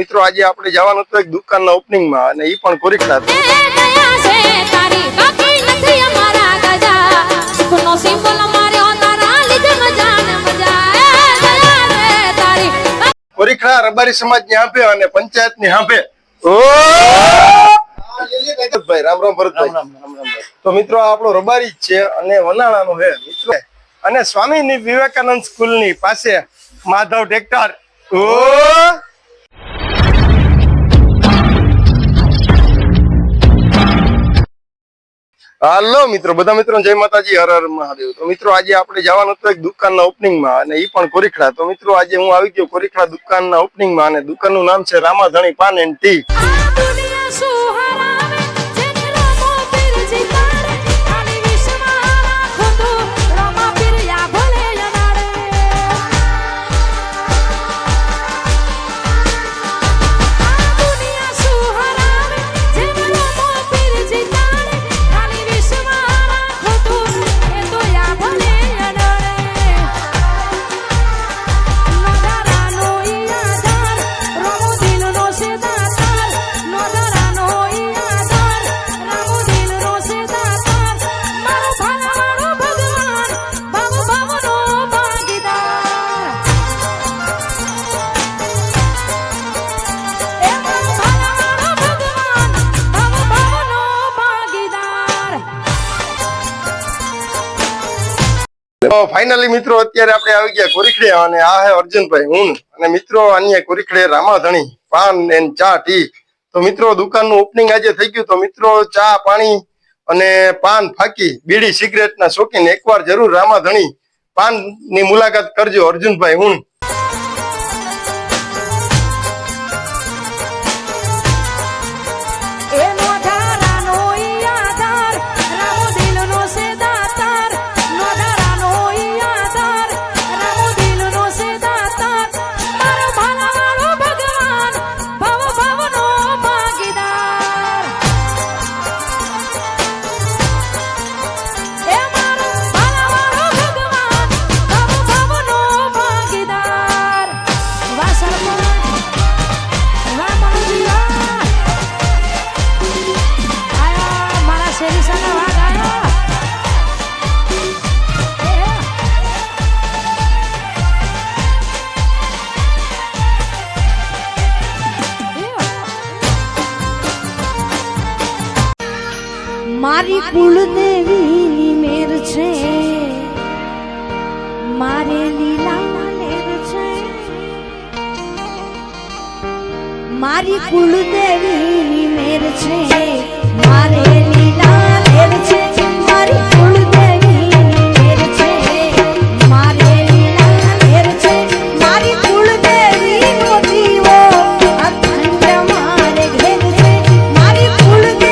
મિત્રો આજે આપણે જવાનું હતું એક દુકાનના ઓપનિંગમાં અને ઈ પણ કોરીખડા કોરીખડા રબારી સમાજ ની હાંભે અને પંચાયત ની હાંભે ભાઈ રામ રામ ભરતભાઈ તો મિત્રો આપણો રબારી જ છે અને વનાળાનો છે મિત્રો અને સ્વામી વિવેકાનંદ સ્કૂલ ની પાસે માધવ ટ્રેક્ટર હાલો મિત્રો બધા મિત્રો જય માતાજી હર હર મહાદેવ તો મિત્રો આજે આપણે જવાનું હતું એક દુકાનના ઓપનિંગમાં અને ઈ પણ કોરીખડા તો મિત્રો આજે હું આવી ગયો કોરીખડા દુકાનના ઓપનિંગમાં અને દુકાનનું નામ છે રામાધણી પાન એન્ડ ટી ફાઇનલી મિત્રો અત્યારે આપણે આવી ગયા કોરીખડે અને આ હે અર્જુનભાઈ હું અને મિત્રો અન્ય કોરીખડે રામાધણી પાન એન્ડ ચા ટી તો મિત્રો દુકાનનું ઓપનિંગ આજે થઈ ગયું તો મિત્રો ચા પાણી અને પાન ફાકી બીડી સિગરેટ ના શોખીન એકવાર જરૂર રામાધણી પાન ની મુલાકાત કરજો અર્જુનભાઈ હું મારી કુળદેવીની મેર છે મારે લીલા લેર છે મારી કુળદેવીની મેર છે મારે લીલા લેર છે મારી કુળદેવીની મેર છે મારે લીલા લેર છે મારી કુળદેવીનો દીવો અખંડ મારે ઘેર છે મારી કુળદેવીનો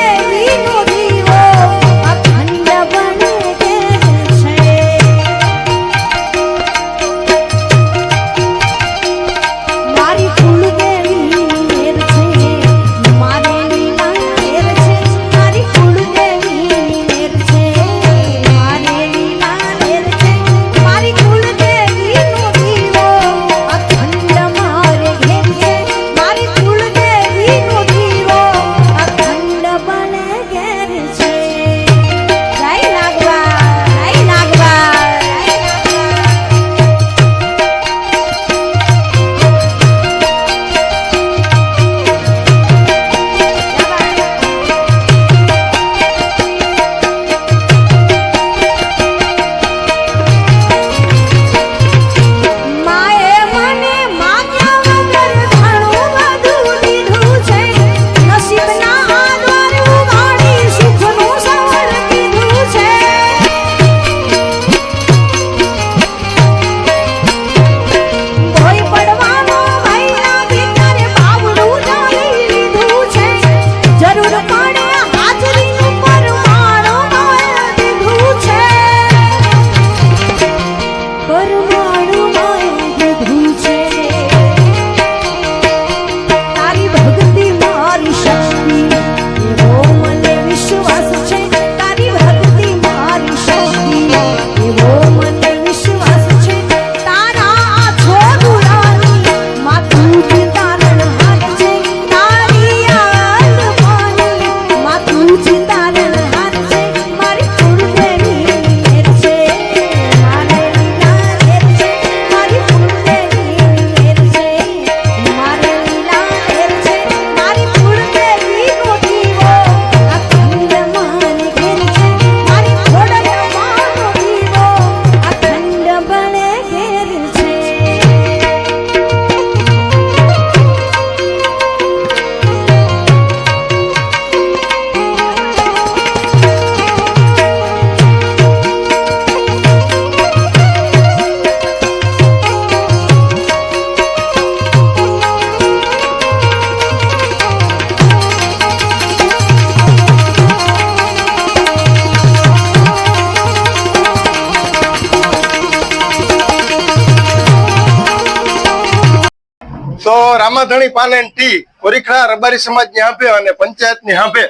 રામાધણી પાન એન્ડ ટી કોરીખડા રબારી સમાજ ની હાંભે અને પંચાયત ની હાંભે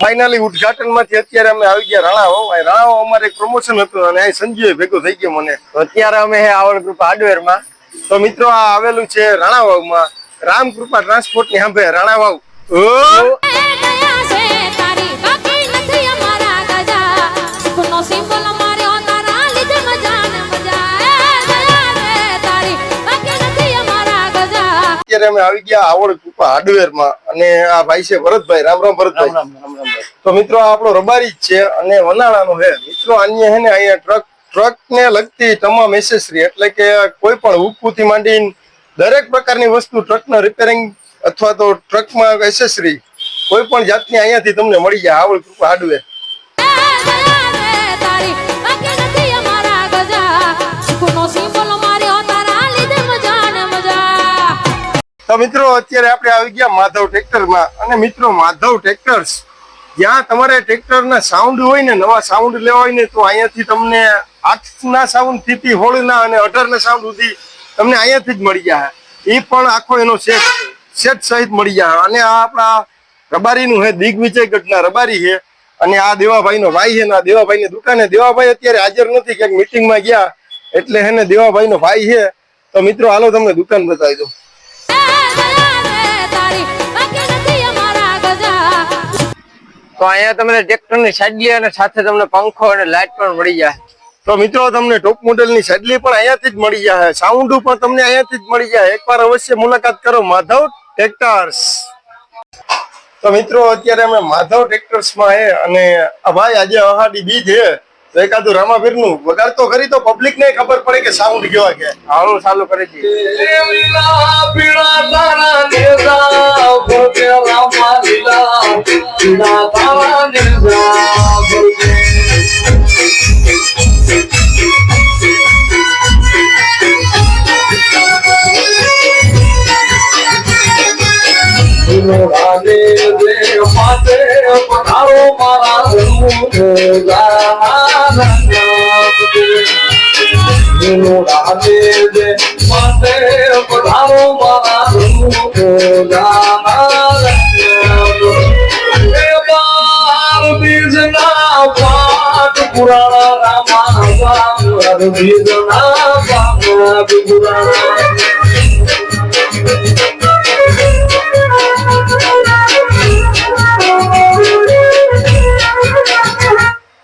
ફાઇનલી ઉદઘાટન માંથી અત્યારે અમે આવી ગયા રાણાવાવ. રાણાવાવ અમારે એક પ્રમોશન હતું અને અહીં સંજય ભેગો થઈ ગયો મને. તો અત્યારે અમે આવડ ગ્રુપ હાર્ડવેર માં. તો મિત્રો આ આવેલું છે રાણાવાવ માં, રામકૃપા ટ્રાન્સપોર્ટ ની સામે રાણાવાવ. અત્યારે અમે આવી ગયા આવડ કૃપા હાર્ડવેર માં અને આ ભાઈ છે ભરતભાઈ. રામ રામ ભરતભાઈ. તો મિત્રો આ આપણો રબારી જ છે અને વનાળાનો છે મિત્રો. અન્ય હે ને અહીંયા ટ્રક ને લગતી તમામ એસેસરી એટલે કે કોઈ પણ હુકુથી માંડીને દરેક પ્રકારની વસ્તુ ટ્રકના રિપેરિંગ અથવા તો ટ્રકમાં એસેસરી કોઈ પણ જાતની અહીંયાથી તમને મળી જાય આવડ કૃપા હાર્ડવેર. તો મિત્રો અત્યારે આપણે આવી ગયા માધવ ટ્રેક્ટર માં. અને મિત્રો માધવ ટ્રેક્ટર્સ જ્યાં તમારે ટ્રેક્ટરના સાઉન્ડ હોય ને, નવા સાઉન્ડ લેવા હોય ને, તો અહીંયાથી તમને 8ના સાઉન્ડ થી 16ના અને 18ના સાઉન્ડ સુધી તમને અહીંયાથી જ મળી જાય. એ પણ આખો એનો સેટ સહિત મળી જાય. અને આ આપણા રબારીનું છે, દિગ્વિજય ગઢના રબારી છે અને આ દેવાભાઈ નો ભાઈ છે ને આ દેવાભાઈ ની દુકાને. દેવાભાઈ અત્યારે હાજર નથી, ક્યાંક મીટિંગમાં ગયા એટલે હે ને દેવાભાઈ નો ભાઈ છે. તો મિત્રો હાલો તમને દુકાન બતાવી દઉં. તો અહીંયા તમને ટ્રેક્ટરની સાડલી અને સાથે તમને પંખો અને લાઈટ પણ મળી જાય. તો મિત્રો તમને ટોપ મોડેલની સાડલી પણ અહીંયાથી જ મળી જાય, સાઉન્ડ પણ તમને અહીંયાથી જ મળી જાય. એકવાર અવશ્ય મુલાકાત કરો માધવ ટ્રેક્ટર્સ. તો મિત્રો અત્યારે અમે માધવ ટ્રેક્ટર્સ માં હે અને આ ભાઈ આજે અહાડી બીજ છે તો એકાદું રામાવીર નું વગાડ તો કરી તો પબ્લિક ને ખબર પડે કે સાઉન્ડ કેવા કે. હાલો ચાલુ કરી દઈએ.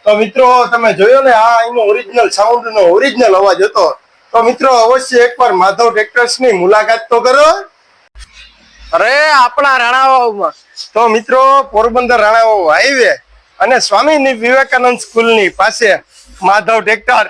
તો મિત્રો તમે જોયો ને આ એનો ઓરિજિનલ સાઉન્ડ નો ઓરિજિનલ અવાજ હતો. તો મિત્રો અવશ્ય એકવાર માધવ ટ્રેક્ટર્સ ની મુલાકાત તો કરો. અરે આપણા રાણાવાવમાં. તો મિત્રો પોરબંદર રાણાવાવ હાઈવે અને સ્વામી વિવેકાનંદ સ્કૂલ ની પાસે માધવ ટ્રેક્ટર.